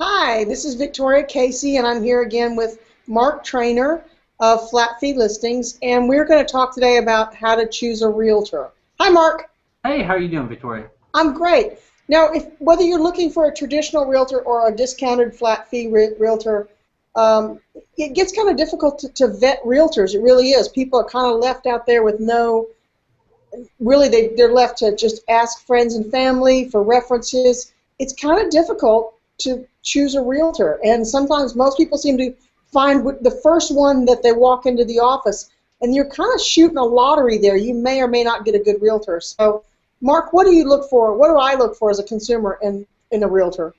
Hi, this is Victoria Casey, and I'm here again with Mark Trainer of Flat Fee Listings, and we're going to talk today about how to choose a realtor. Hi, Mark. Hey, how are you doing, Victoria? I'm great. Now, whether you're looking for a traditional realtor or a discounted flat fee realtor, it gets kind of difficult to vet realtors. It really is. People are kind of left out there with no, really they're left to just ask friends and family for references. It's kind of difficult to choose a realtor, and sometimes most people seem to find the first one that they walk into the office, and you're kind of shooting a lottery there. You may or may not get a good realtor. So, Mark, what do you look for? What do I look for as a consumer in a realtor?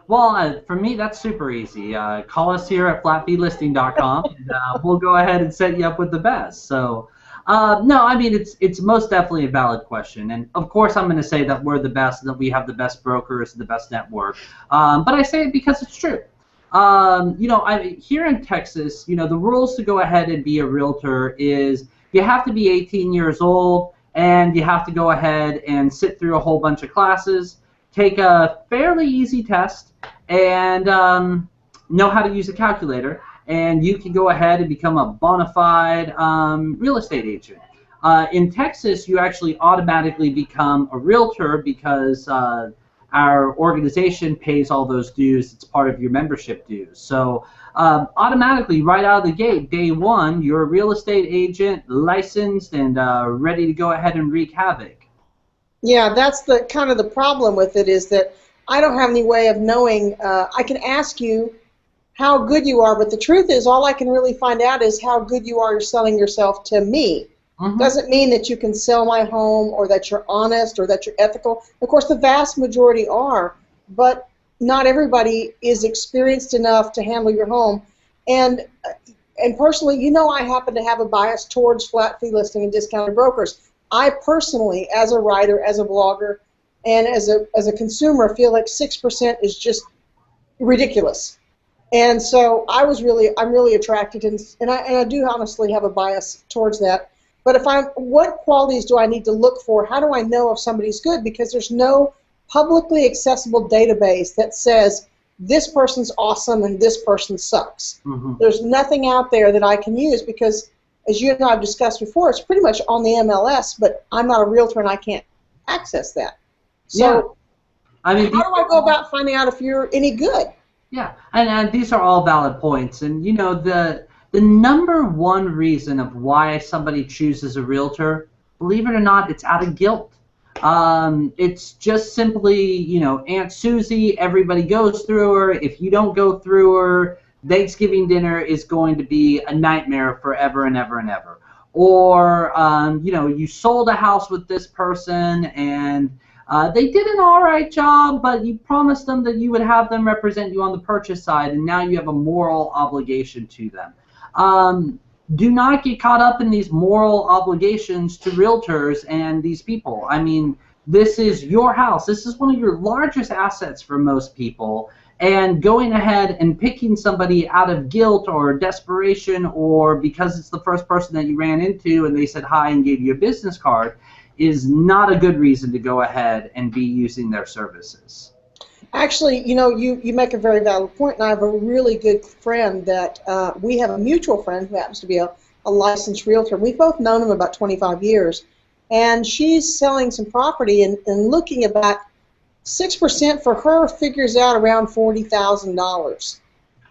Well, for me, that's super easy. Call us here at flatfeelisting.com, and we'll go ahead and set you up with the best. So, no, I mean, it's most definitely a valid question. And, of course, I'm going to say that we're the best, that we have the best brokers, the best network. But I say it because it's true. Here in Texas, the rules to go ahead and be a realtor is you have to be 18 years old, and you have to go ahead and sit through a whole bunch of classes, take a fairly easy test, and know how to use a calculator, and you can go ahead and become a bona fide real estate agent. In Texas, you actually automatically become a realtor because our organization pays all those dues. It's part of your membership dues. So automatically, right out of the gate, day one, you're a real estate agent, licensed, and ready to go ahead and wreak havoc. Yeah, that's the kind of the problem with it, is that I don't have any way of knowing. I can ask you how good you are, but the truth is all I can really find out is how good you are selling yourself to me. Doesn't mean that you can sell my home or that you're honest or that you're ethical. Of course, the vast majority are, but not everybody is experienced enough to handle your home. And personally, I happen to have a bias towards flat fee listing and discounted brokers. I personally, as a writer, as a blogger, and as a consumer, feel like 6% is just ridiculous. And so I'm really attracted, and I do honestly have a bias towards that. But what qualities do I need to look for? How do I know if somebody's good? Because there's no publicly accessible database that says this person's awesome and this person sucks. There's nothing out there that I can use because, as you and I have discussed before, it's pretty much on the MLS, but I'm not a realtor and I can't access that. So, I mean, how do I go about finding out if you're any good? Yeah, and these are all valid points. And, the number one reason of why somebody chooses a realtor, believe it or not, it's out of guilt. It's just simply, Aunt Susie, everybody goes through her. If you don't go through her, Thanksgiving dinner is going to be a nightmare forever and ever and ever. Or, you sold a house with this person and they did an all right job, but you promised them that you would have them represent you on the purchase side, and now you have a moral obligation to them. Do not get caught up in these moral obligations to realtors and these people. I mean, this is your house. This is one of your largest assets for most people. And going ahead and picking somebody out of guilt or desperation or because it's the first person that you ran into and they said hi and gave you a business card is not a good reason to go ahead and be using their services. Actually, you make a very valid point, and I have a really good friend that we have a mutual friend who happens to be a licensed realtor. We've both known him about 25 years, and she's selling some property and looking about 6% for her figures out around $40,000.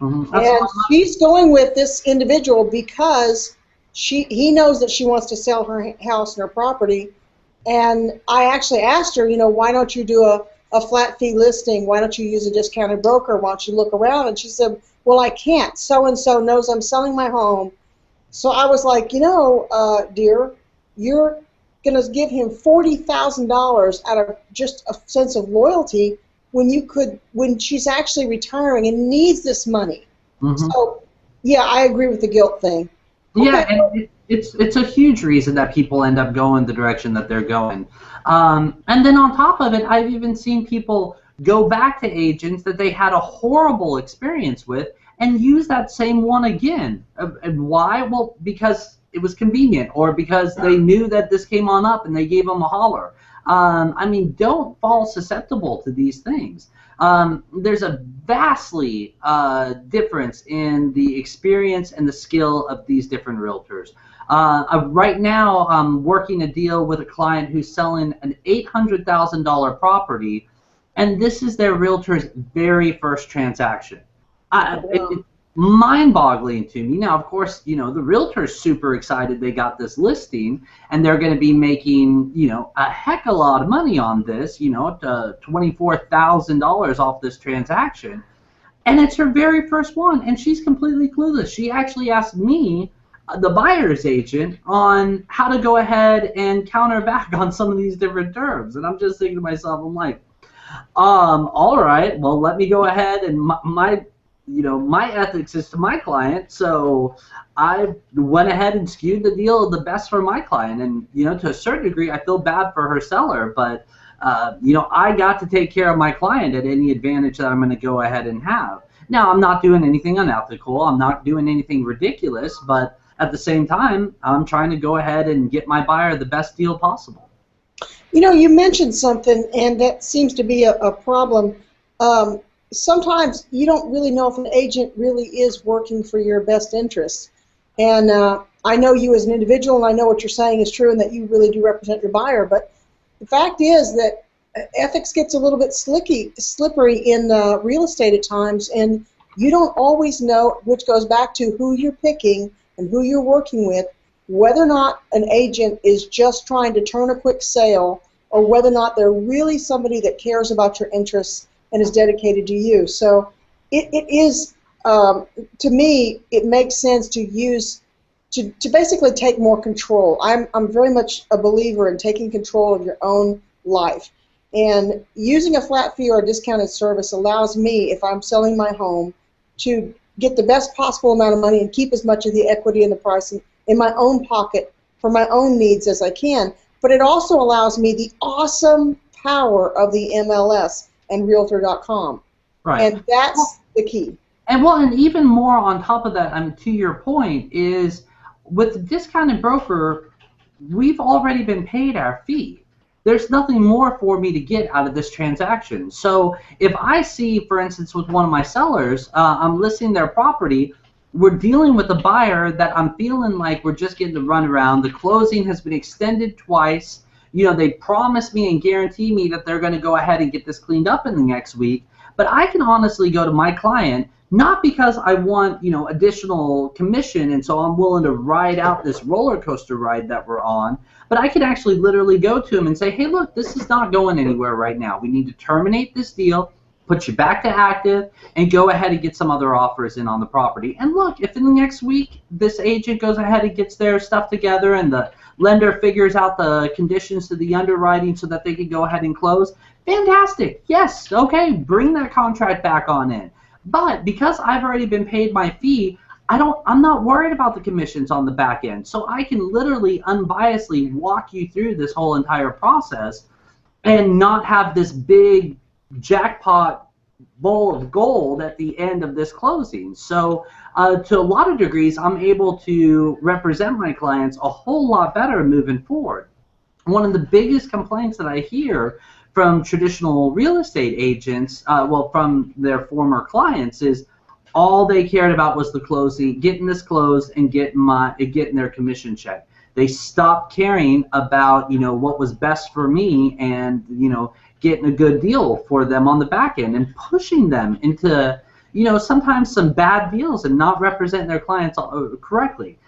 And she's going with this individual because he knows that she wants to sell her house and her property. And I actually asked her, why don't you do a flat fee listing? Why don't you use a discounted broker? Why don't you look around? And she said, well, I can't. So-and-so knows I'm selling my home. So I was like, dear, you're going to give him $40,000 out of just a sense of loyalty when she's actually retiring and needs this money. So, yeah, I agree with the guilt thing. Yeah, and it's a huge reason that people end up going the direction that they're going. And then on top of it, I've even seen people go back to agents that they had a horrible experience with and use that same one again. And why? Well, because it was convenient or because they knew that this came on up and they gave them a holler. I mean, don't fall susceptible to these things. There's a vastly difference in the experience and the skill of these different realtors. Right now, I'm working a deal with a client who's selling an $800,000 property, and this is their realtor's very first transaction. It's mind-boggling to me. Now, of course, you know, the realtor's super excited they got this listing, and they're going to be making, you know, a heck of a lot of money on this, you know, $24,000 off this transaction. And it's her very first one, and she's completely clueless. She actually asked me, the buyer's agent, on how to go ahead and counter back on some of these different terms. And I'm just thinking to myself, I'm like, all right, well, let me go ahead, and my ethics is to my client, so I went ahead and skewed the deal the best for my client. And, you know, to a certain degree, I feel bad for her seller, but, you know, I got to take care of my client at any advantage that I'm going to go ahead and have. Now, I'm not doing anything unethical. I'm not doing anything ridiculous, but at the same time, I'm trying to go ahead and get my buyer the best deal possible. You know, you mentioned something, and that seems to be a problem. Sometimes you don't really know if an agent really is working for your best interests. And I know you as an individual, and I know what you're saying is true, and that you really do represent your buyer. But the fact is that ethics gets a little bit slippery in real estate at times, and you don't always know, which goes back to who you're picking and who you're working with, whether or not an agent is just trying to turn a quick sale, or whether or not they're really somebody that cares about your interests and is dedicated to you. So it is, to me, it makes sense to use, to basically take more control. I'm very much a believer in taking control of your own life. And using a flat fee or a discounted service allows me, if I'm selling my home, to get the best possible amount of money and keep as much of the equity and the price in my own pocket for my own needs as I can. But it also allows me the awesome power of the MLS and Realtor.com. Right. And that's the key. And even more on top of that, to your point, is with the discounted broker, we've already been paid our fee. There's nothing more for me to get out of this transaction. So if I see, for instance, with one of my sellers, I'm listing their property, we're dealing with a buyer that I'm feeling like we're just getting the runaround. The closing has been extended twice. You know, they promise me and guarantee me that they're going to go ahead and get this cleaned up in the next week. But I can honestly go to my client, not because I want, you know, additional commission, and so I'm willing to ride out this roller coaster ride that we're on, but I can actually literally go to him and say, hey, look, this is not going anywhere right now. We need to terminate this deal, put you back to active, and go ahead and get some other offers in on the property. And look, if in the next week this agent goes ahead and gets their stuff together and the lender figures out the conditions to the underwriting so that they can go ahead and close, fantastic. Yes, okay, bring that contract back on in. But because I've already been paid my fee, I'm not worried about the commissions on the back end. So I can literally unbiasedly walk you through this whole entire process and not have this big jackpot bowl of gold at the end of this closing. So to a lot of degrees, I'm able to represent my clients a whole lot better moving forward. One of the biggest complaints that I hear from traditional real estate agents, from their former clients, is all they cared about was the closing, getting this closed, and getting their commission check. They stopped caring about, you know, what was best for me and, you know, getting a good deal for them on the back end and pushing them into, you know, sometimes some bad deals and not representing their clients correctly.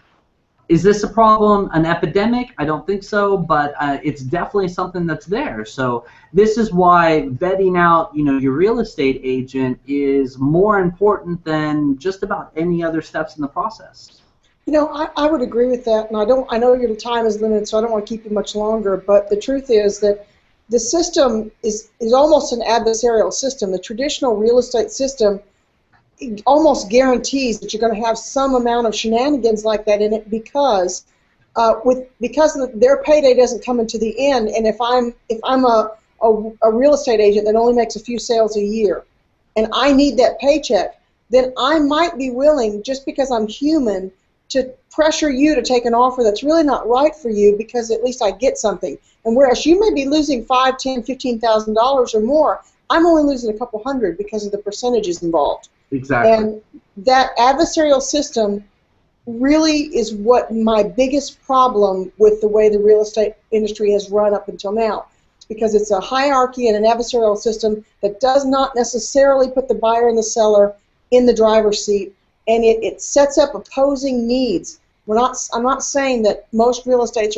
Is this a problem, an epidemic? I don't think so, but it's definitely something that's there. So this is why vetting out, you know, your real estate agent is more important than just about any other steps in the process. You know, I would agree with that, and I know your time is limited, so I don't want to keep you much longer. But the truth is that the system is almost an adversarial system. The traditional real estate system almost guarantees that you're going to have some amount of shenanigans like that in it because their payday doesn't come into the end. And if I'm a real estate agent that only makes a few sales a year, and I need that paycheck, then I might be willing, just because I'm human, to pressure you to take an offer that's really not right for you, because at least I get something. And whereas you may be losing $5, $10, $15,000 or more, I'm only losing a couple hundred because of the percentages involved. Exactly. And that adversarial system really is what my biggest problem with the way the real estate industry has run up until now. It's because it's a hierarchy and an adversarial system that does not necessarily put the buyer and the seller in the driver's seat, and it sets up opposing needs. I'm not saying that most real estate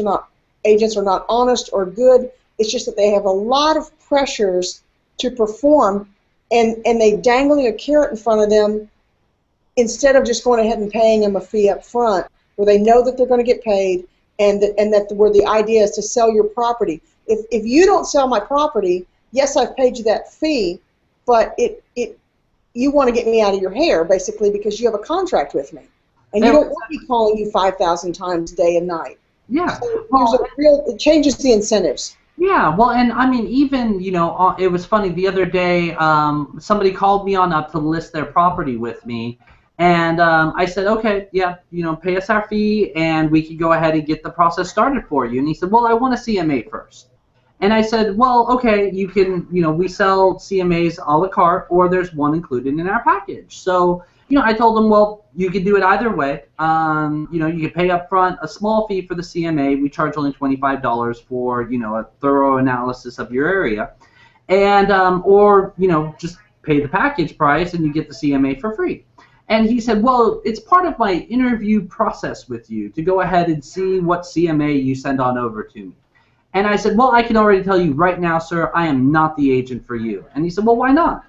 agents are not honest or good. It's just that they have a lot of pressures to perform, and they dangling a carrot in front of them instead of just going ahead and paying them a fee up front, where they know that they're going to get paid, and that where the idea is to sell your property. If you don't sell my property, yes, I've paid you that fee, but you want to get me out of your hair, basically, because you have a contract with me, and you don't want me calling you 5,000 times day and night. Yeah. So it changes the incentives. Yeah, well, and I mean, even, it was funny, the other day, somebody called me on up to list their property with me, and I said, okay, yeah, pay us our fee, and we can go ahead and get the process started for you. And he said, well, I want a CMA first. And I said, well, okay, you can, we sell CMAs a la carte, or there's one included in our package. So, I told him, well, you could do it either way. You could pay up front a small fee for the CMA. We charge only $25 for, a thorough analysis of your area. And, or, just pay the package price and you get the CMA for free. And he said, well, it's part of my interview process with you to go ahead and see what CMA you send on over to me. And I said, well, I can already tell you right now, sir, I am not the agent for you. And he said, well, why not?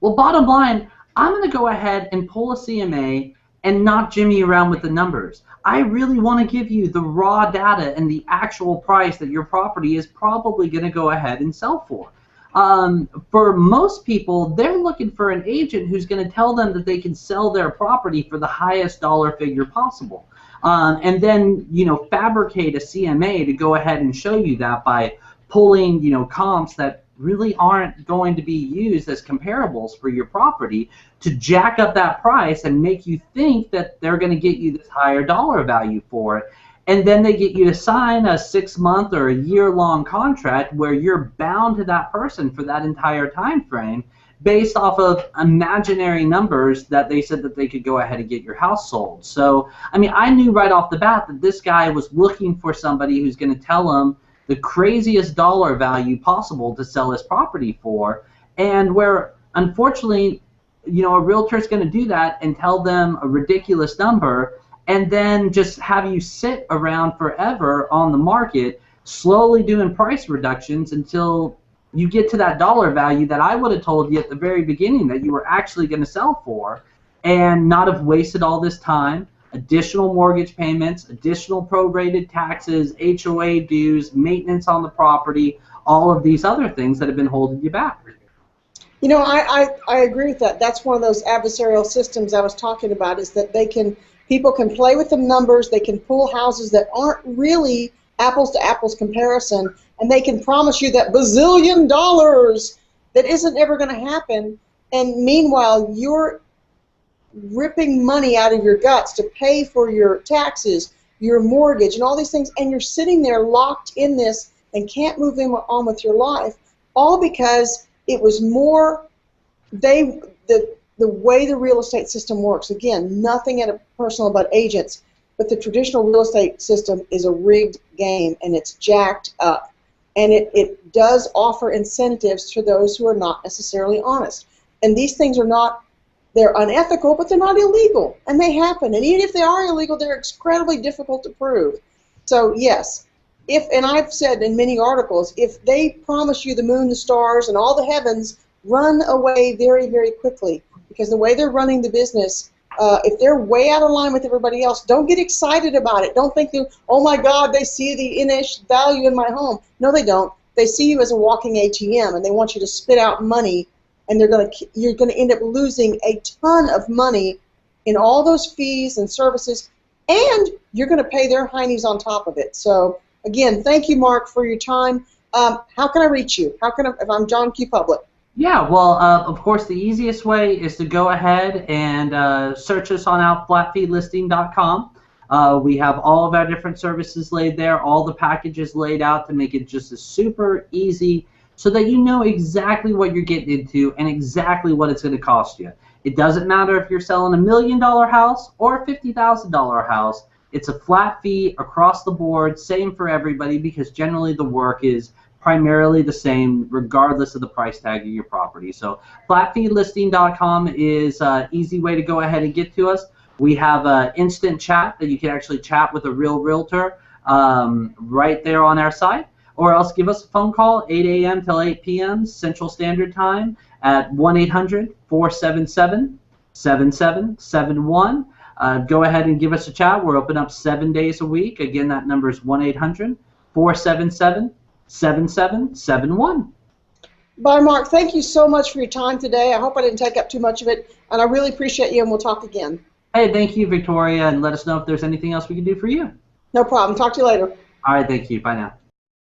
Well, bottom line, I'm going to go ahead and pull a CMA and not jimmy around with the numbers. I really want to give you the raw data and the actual price that your property is probably going to go ahead and sell for. For most people, they're looking for an agent who's going to tell them that they can sell their property for the highest dollar figure possible. And then, fabricate a CMA to go ahead and show you that by pulling, comps that really aren't going to be used as comparables for your property to jack up that price and make you think that they're going to get you this higher dollar value for it. And then they get you to sign a 6-month or a year-long contract where you're bound to that person for that entire time frame based off of imaginary numbers that they said that they could go ahead and get your house sold. So, I mean, I knew right off the bat that this guy was looking for somebody who's going to tell him the craziest dollar value possible to sell his property for, and where, unfortunately, a realtor is going to do that and tell them a ridiculous number and then just have you sit around forever on the market slowly doing price reductions until you get to that dollar value that I would have told you at the very beginning that you were actually going to sell for, and not have wasted all this time, additional mortgage payments, additional prorated taxes, HOA dues, maintenance on the property, all of these other things that have been holding you back. I agree with that. That's one of those adversarial systems I was talking about, is that people can play with the numbers, they can pull houses that aren't really apples to apples comparison, and they can promise you that bazillion dollars that isn't ever going to happen, and meanwhile you're ripping money out of your guts to pay for your taxes, your mortgage, and all these things, and you're sitting there locked in this and can't move on with your life, all because it was more the way the real estate system works. Again, nothing personal about agents, but the traditional real estate system is a rigged game, and it's jacked up. And it does offer incentives to those who are not necessarily honest. And these things are not, they're unethical, but they're not illegal, and they happen. And even if they are illegal, they're incredibly difficult to prove. So yes, and I've said in many articles, if they promise you the moon, the stars, and all the heavens, run away very, very quickly, because the way they're running the business, if they're way out of line with everybody else, don't get excited about it. Don't think, oh my God, they see the innate value in my home. No, they don't. They see you as a walking ATM, and they want you to spit out money, and you're going to end up losing a ton of money in all those fees and services, and you're going to pay their heinies on top of it. So again, thank you, Mark, for your time. How can I reach you? If I'm John Q. Public? Yeah, well, of course, the easiest way is to go ahead and search us on out flatfeelisting.com. We have all of our different services laid there, all the packages laid out to make it just a super easy so that you know exactly what you're getting into and exactly what it's going to cost you. It doesn't matter if you're selling $1 million house or a $50,000 house. It's a flat fee across the board, same for everybody, because generally the work is primarily the same regardless of the price tag of your property. So flatfeelisting.com is an easy way to go ahead and get to us. We have an instant chat that you can actually chat with a real realtor right there on our site, or else give us a phone call 8 a.m. till 8 p.m. Central Standard Time at 1-800-477-7771. Go ahead and give us a chat. We're open up 7 days a week. Again, that number is 1-800-477-7771. Bye, Mark. Thank you so much for your time today. I hope I didn't take up too much of it, and I really appreciate you, and we'll talk again. Hey, thank you, Victoria, and let us know if there's anything else we can do for you. No problem. Talk to you later. All right, thank you. Bye now.